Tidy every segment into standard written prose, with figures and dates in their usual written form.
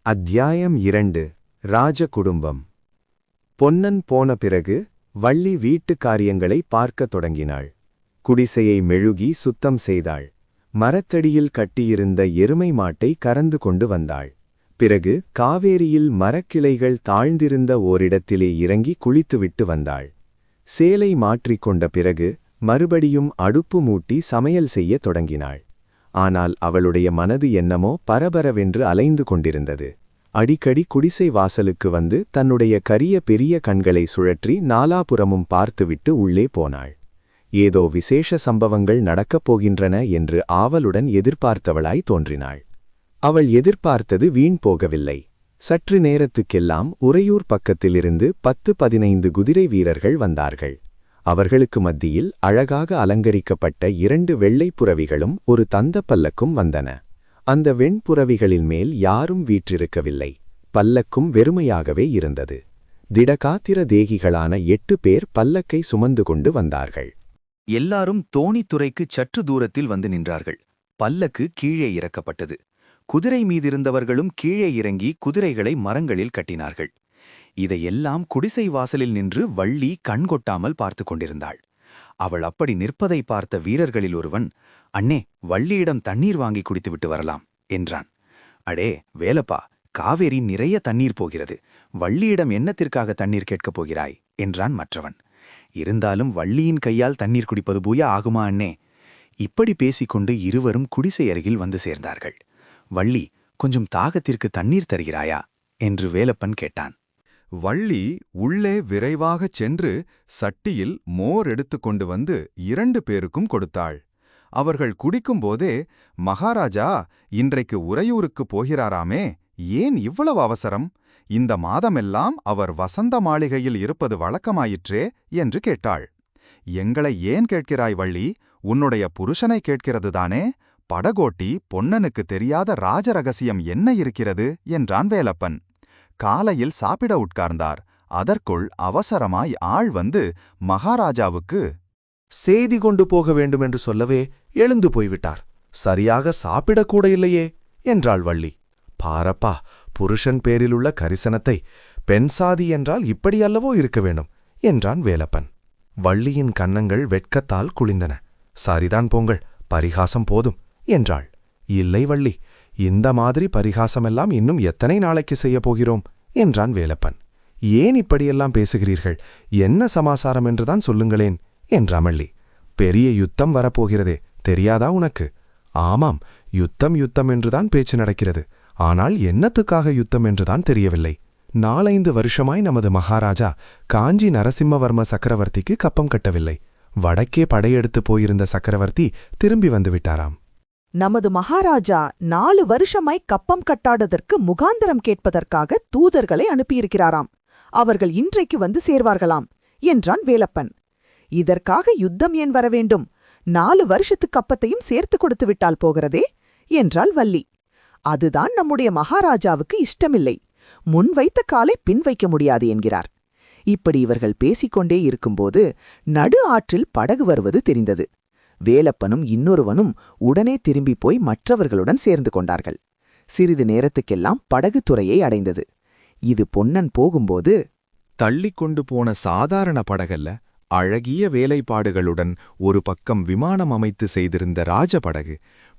அத்தியாயம் 2. ராஜ குடும்பம். பொன்னன் போன பிறகு வள்ளி வீட்டு காரியங்களை பார்க்கத் தொடங்கினாள். குடிசையை மெழுகி சுத்தம் செய்தாள். மரத்தடியில் கட்டியிருந்த எருமை மாட்டை கறந்து கொண்டு வந்தாள். பிறகு காவேரியில் மரக்கிளைகள் தாழ்ந்திருந்த ஓரிடத்திலே இறங்கி குளித்துவிட்டு வந்தாள். சேலை மாற்றிக்கொண்ட பிறகு மறுபடியும் அடுப்பு மூட்டி சமையல் செய்யத் தொடங்கினாள். ஆனால் அவளுடைய மனது என்னமோ பரபரவென்று அலைந்து கொண்டிருந்தது. அடிக்கடி குடிசை வாசலுக்கு வந்து தன்னுடைய கரிய பெரிய கண்களை சுழற்றி நாலாபுறமும் பார்த்துவிட்டு உள்ளே போனாள். ஏதோ விசேஷ சம்பவங்கள் நடக்கப் போகின்றன என்று ஆவலுடன் எதிர்பார்த்தவளாய் தோன்றினாள். அவள் எதிர்பார்த்தது வீண் போகவில்லை. சற்று நேரத்துக்கெல்லாம் உறையூர் பக்கத்திலிருந்து 10-15 குதிரை வீரர்கள் வந்தார்கள். அவர்களுக்கு மத்தியில் அழகாக அலங்கரிக்கப்பட்ட 2 வெள்ளைப் புறவிகளும் ஒரு தந்தப் பல்லக்கும் வந்தன. அந்த வெண்புறவிகளின் மேல் யாரும் வீற்றிருக்கவில்லை. பல்லக்கும் வெறுமையாகவே இருந்தது. திடகாத்திர தேகிகளான 8 பேர் பல்லக்கை சுமந்து கொண்டு வந்தார்கள். எல்லாரும் தோணித்துறைக்குச் சற்று தூரத்தில் வந்து நின்றார்கள். பல்லக்கு கீழே இறக்கப்பட்டது. குதிரை மீதிருந்தவர்களும் கீழே இறங்கி குதிரைகளை மரங்களில் கட்டினார்கள். இதையெல்லாம் குடிசை வாசலில் நின்று வள்ளி கண்கொட்டாமல் பார்த்து கொண்டிருந்தாள். அவள் அப்படி நிற்பதை பார்த்த வீரர்களில் ஒருவன், "அண்ணே, வள்ளியிடம் தண்ணீர் வாங்கி குடித்துவிட்டு வரலாம்" என்றான். "அடே வேலப்பா, காவேரி நிறைய தண்ணீர் போகிறது. வள்ளியிடம் என்னத்திற்காக தண்ணீர் கேட்கப் போகிறாய்?" என்றான் மற்றவன். "இருந்தாலும் வள்ளியின் கையால் தண்ணீர் குடிப்பது பூயா ஆகுமா அண்ணே?" இப்படி பேசிக்கொண்டு இருவரும் குடிசை அருகில் வந்து சேர்ந்தார்கள். "வள்ளி, கொஞ்சம் தாகத்திற்கு தண்ணீர் தருகிறாயா?" என்று வேலப்பன் கேட்டான். வள்ளி உள்ளே விரைவாகச் சென்று சட்டியில் மோர் எடுத்துக்கொண்டு வந்து 2 பேருக்கும் கொடுத்தாள். அவர்கள் குடிக்கும்போதே, "மகாராஜா இன்றைக்கு உறையூருக்குப் போகிறாராமே, ஏன் இவ்வளவு அவசரம்? இந்த மாதமெல்லாம் அவர் வசந்த மாளிகையில் இருப்பது வழக்கமாயிற்றே" என்று கேட்டாள். "எங்களை ஏன் கேட்கிறாய் வள்ளி? உன்னுடைய புருஷனை கேட்கிறதுதானே? படகோட்டி பொன்னனுக்கு தெரியாத ராஜ ரகசியம் என்ன இருக்கிறது?" என்றான் வேலப்பன். காலையில் சாப்பிட உட்கார்ந்தார். அதற்குள் அவசரமாய் ஆள் வந்து மகாராஜாவுக்கு செய்தி கொண்டு போக வேண்டுமென்று சொல்லவே எழுந்து போய்விட்டார். சரியாக சாப்பிடக்கூட இல்லையே என்றாள் வள்ளி. "பாரப்பா, புருஷன் பேரிலுள்ள கரிசனத்தை பெண் சாதி என்றால் இப்படியல்லவோ இருக்க வேண்டும்" என்றான் வேலப்பன். வள்ளியின் கன்னங்கள் வெட்கத்தால் குளிந்தன. "சரிதான் போங்கள், பரிகாசம் போதும்" என்றாள். "இல்லை வள்ளி, இந்த மாதிரி பரிகாசமெல்லாம் இன்னும் எத்தனை நாளைக்கு செய்யப் போகிறோம்" என்றான் வேலப்பன். "ஏன் இப்படியெல்லாம் பேசுகிறீர்கள்? என்ன சமாசாரம் என்றுதான் சொல்லுங்களேன்" என்றான் வள்ளி. "பெரிய யுத்தம் வரப்போகிறதே, தெரியாதா உனக்கு?" "ஆமாம், யுத்தம் என்றுதான் பேச்சு நடக்கிறது. ஆனால் என்னத்துக்காக யுத்தம் என்றுதான் தெரியவில்லை. 4-5 வருஷமாய் நமது மகாராஜா காஞ்சி நரசிம்மவர்ம சக்கரவர்த்திக்கு கப்பம் கட்டவில்லை. வடக்கே படையெடுத்து போயிருந்த சக்கரவர்த்தி திரும்பி வந்துவிட்டாராம். நமது மகாராஜா 4 வருஷமாய் கப்பம் கட்டாததற்கு முகாந்திரம் கேட்பதற்காக தூதர்களை அனுப்பியிருக்கிறாராம். அவர்கள் இன்றைக்கு வந்து சேர்வார்களாம்" என்றான் வேலப்பன். "இதற்காக யுத்தம் ஏன் வரவேண்டும்? 4 வருஷத்துக்கு கப்பத்தையும் சேர்த்து கொடுத்து விட்டால் போகிறதே" என்றாள் வள்ளி. "அதுதான் நம்முடைய மகாராஜாவுக்கு இஷ்டமில்லை. முன் வைத்த காலை பின் வைக்க முடியாது என்கிறார்." இப்படி இவர்கள் பேசிக்கொண்டே இருக்கும்போது நடு ஆற்றில் படகு வருவது தெரிந்தது. வேலப்பனும் இன்னொருவனும் உடனே திரும்பி போய் மற்றவர்களுடன் சேர்ந்து கொண்டார்கள். சிறிது நேரத்துக்கெல்லாம் படகு துறையை அடைந்தது. இது பொன்னன் போகும்போது, தள்ளிக்கொண்டு போன சாதாரண படகல்ல, அழகிய வேலைப்பாடுகளுடன் ஒரு பக்கம் விமானம் அமைத்து செய்திருந்த ராஜபடகு.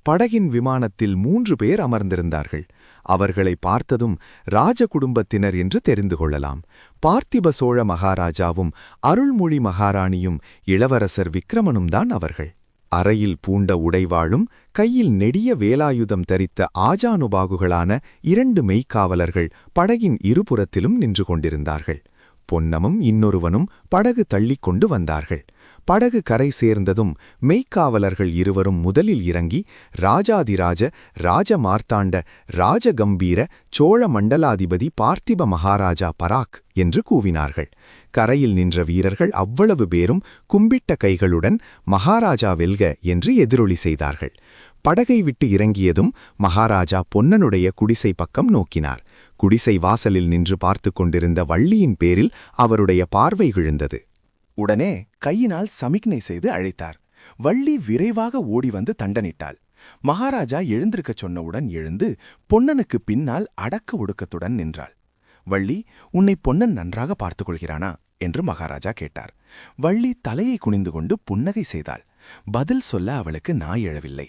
படகின் விமானத்தில் 3 பேர் அமர்ந்திருந்தார்கள். அவர்களை பார்த்ததும் ராஜ குடும்பத்தினர் என்று தெரிந்து கொள்ளலாம். பார்த்திப சோழ மகாராஜாவும் அருள்மொழி மகாராணியும் இளவரசர் விக்ரமனும் தான் அவர்கள். அறையில் பூண்ட உடைவாளும் கையில் நெடிய வேலாயுதம் தரித்த ஆஜானுபாகுகளான 2 மெய்க்காவலர்கள் படகின் இருபுறத்திலும் நின்று கொண்டிருந்தார்கள். பொன்னமும் இன்னொருவனும் படகு தள்ளிக்கொண்டு வந்தார்கள். படகு கரை சேர்ந்ததும் மெய்க்காவலர்கள் இருவரும் முதலில் இறங்கி ராஜாதிராஜ ராஜமார்த்தாண்ட ராஜகம்பீர சோழ மண்டலாதிபதி பார்த்திப மகாராஜா பராக் என்று கூவினார்கள். கரையில் நின்ற வீரர்கள் அவ்வளவு பேரும் கும்பிட்ட கைகளுடன் மகாராஜா வெல்க என்று எதிரொலி செய்தார்கள். படகை விட்டு இறங்கியதும் மகாராஜா பொன்னனுடைய குடிசை பக்கம் நோக்கினார். குடிசை வாசலில் நின்று பார்த்து கொண்டிருந்த வள்ளியின் பேரில் அவருடைய பார்வை விழுந்தது. உடனே கையினால் சமிக்ஞை செய்து அழைத்தார். வள்ளி விரைவாக ஓடி வந்து தண்டனிட்டாள். மகாராஜா எழுந்திருக்கச் சொன்னவுடன் எழுந்து பொன்னனுக்கு பின்னால் அடக்க ஒடுக்கத்துடன் நின்றாள். வள்ளி, உன்னை பொன்னன் நன்றாக பார்த்துக் கொள்கிறானா என்று மகாராஜா கேட்டார். வள்ளி தலையை குனிந்து கொண்டு புன்னகை செய்தாள். பதில் சொல்ல அவளுக்கு நாய் எழவில்லை.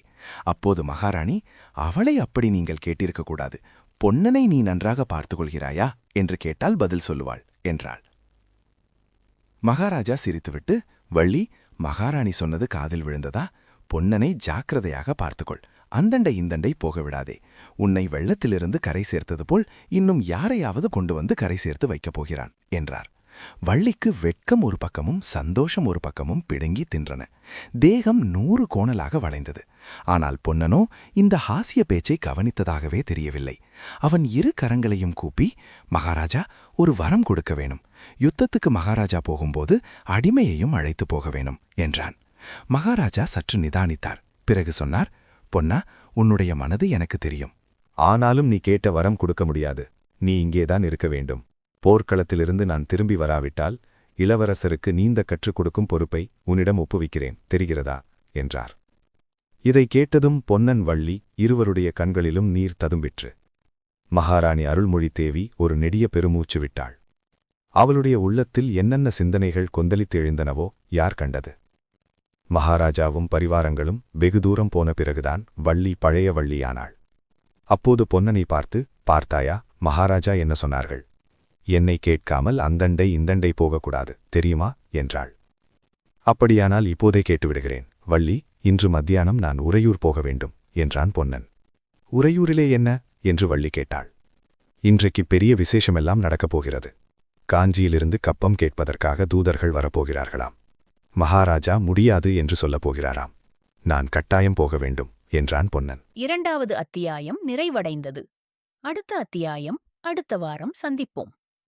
அப்போது மகாராணி, அவளை அப்படி நீங்கள் கேட்டிருக்கக்கூடாது. பொன்னனை நீ நன்றாக பார்த்துக் கொள்கிறாயா என்று கேட்டால் பதில் சொல்லுவாள் என்றாள். மகாராஜா சிரித்துவிட்டு, வள்ளி, மகாராணி சொன்னது காதில் விழுந்ததா? பொன்னனை ஜாக்கிரதையாக பார்த்துக்கொள். அந்தண்டை இந்தண்டை போக விடாதே. உன்னை வெள்ளத்திலிருந்து கரை சேர்த்தது போல் இன்னும் யாரையாவது கொண்டு வந்து கரை சேர்த்து வைக்கப் போகிறான் என்றார். வள்ளிக்கு வெட்கம் ஒரு பக்கமும் சந்தோஷம் ஒரு பக்கமும் பிடுங்கி தின்றன. தேகம் 100 கோணலாக வளைந்தது. ஆனால் பொன்னனோ இந்த ஹாஸ்ய பேச்சை கவனித்ததாகவே தெரியவில்லை. அவன் 2 கரங்களையும் கூப்பி, மகாராஜா, ஒரு வரம் கொடுக்க வேணும். யுத்தத்துக்கு மகாராஜா போகும்போது அடிமையையும் அழைத்து போக வேணும் என்றான். மகாராஜா சற்று நிதானித்தார். பிறகு சொன்னார், பொன்னா, உன்னுடைய மனது எனக்கு தெரியும். ஆனாலும் நீ கேட்ட வரம் கொடுக்க முடியாது. நீ இங்கேதான் இருக்க வேண்டும். போர்க்களத்திலிருந்து நான் திரும்பி வராவிட்டால் இளவரசருக்கு நீந்த கற்றுக் கொடுக்கும் பொறுப்பை உன்னிடம் ஒப்புவிக்கிறேன், தெரிகிறதா என்றார். இதை கேட்டதும் பொன்னன், வள்ளி இருவருடைய கண்களிலும் நீர் ததும்பிற்று. மகாராணி அருள்மொழி தேவி ஒரு நெடிய பெருமூச்சு விட்டாள். அவளுடைய உள்ளத்தில் என்னென்ன சிந்தனைகள் கொந்தளித்து எழுந்தனவோ யார் கண்டது? மகாராஜாவும் பரிவாரங்களும் வெகு தூரம் போன பிறகுதான் வள்ளி பழைய வள்ளியானாள். அப்போது பொன்னனை பார்த்து, பார்த்தாயா, மகாராஜா என்ன சொன்னார்கள்? என்னை கேட்காமல் அந்தண்டை இந்தண்டை போகக்கூடாது, தெரியுமா என்றாள். அப்படியானால் இப்போதே கேட்டுவிடுகிறேன். வள்ளி, இன்று மத்தியானம் நான் உறையூர் போக வேண்டும் என்றான் பொன்னன். உறையூரிலே என்ன என்று வள்ளி கேட்டாள். இன்றைக்கு பெரிய விசேஷமெல்லாம் நடக்கப் போகிறது. காஞ்சியிலிருந்து கப்பம் கேட்பதற்காக தூதர்கள் வரப்போகிறார்களாம். மகாராஜா முடியாது என்று சொல்லப் போகிறாராம். நான் கட்டாயம் போக வேண்டும் என்றான் பொன்னன். 2வது அத்தியாயம் நிறைவடைந்தது. அடுத்த அத்தியாயம் அடுத்த வாரம் சந்திப்போம்.